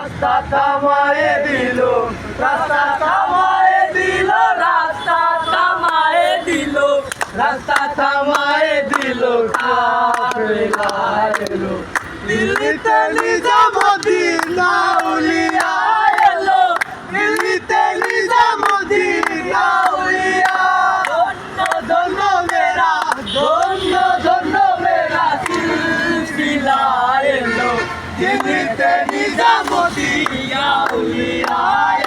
রাস্তা থামায়ে দিল, রাস্তা থামায়ে দিল, রাস্তা থামায়ে দিল, রাস্তা থামায়ে দিল, কাফেলা এলো। দিল্লিতে নিজামুদ্দিন আউলিয়া এলো, দিল্লিতে নিজামুদ্দিন আউলিয়া। ধন্য ধন্য মেরা, ধন্য ধন্য মেরা সিলসিলা এলো, দিল্লিতে নিজামুদ্দিন আউলিয়া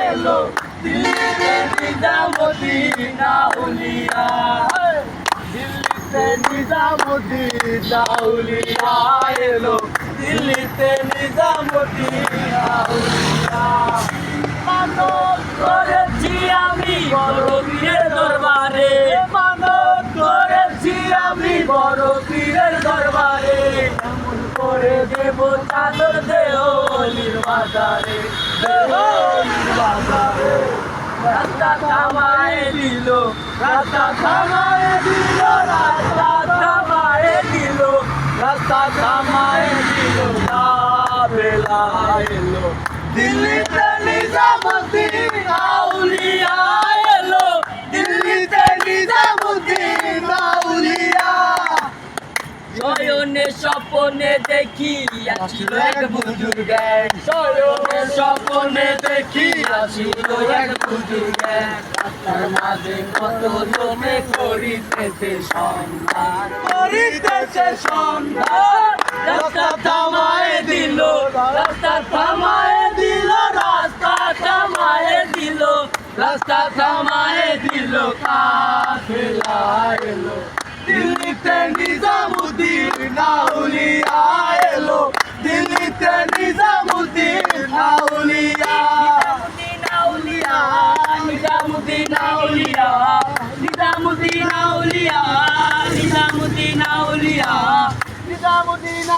এলো, দিল্লিতে নিজামুদ্দিন আউলিয়া। দিল্লিতে নিজামুদ্দিন আউলিয়া এলো, দিল্লিতে নিজামুদ্দিন আউলিয়া। মানত করেছি আমি বড় পীরের দরবারে, মানত করেছি আমি বড় পীরের দরবারে। এমন করে দেব চাদর দেওলির বাজারে, দেওলির বাজারে। রাস্তা থামায়ে দিল, রাস্তা থামায়ে দিল, রাস্তা থামায়ে দিল, রাস্তা থামায়ে দিল, কাফেলা এলো। দিল্লিতে নিজামুদ্দিন আউলিয়া এলো, দিল্লিতে নিজামুদ্দিন আউলিয়া। শয়নে স্বপ্নে দেখি আসিল এক বুজুর্গ জ্ঞান, শয়নে স্বপ্নে দেখি আসিল এক বুজুর্গ জ্ঞান। রাস্তার মাঝে কত জমে করিতেছে সন্ধান, করিতেছে সন্ধান। রাস্তা থামায়ে দিল, রাস্তা থামায়ে দিল, রাস্তা থামায়ে দিল, রাস্তা থামায়ে দিল, কাফেলা এলো। দিল্লিতে নিজামুদ্দিন আউলিয়া এলো, দিল্লিতে নিজামুদ্দিন আউলিয়া। নিজামুদ্দিন আউলিয়া, নিজামুদ্দিন আউলিয়া, নিজামুদ্দিন আউলিয়া, নিজামুদ্দিন আউলিয়া, নিজামুদ্দিন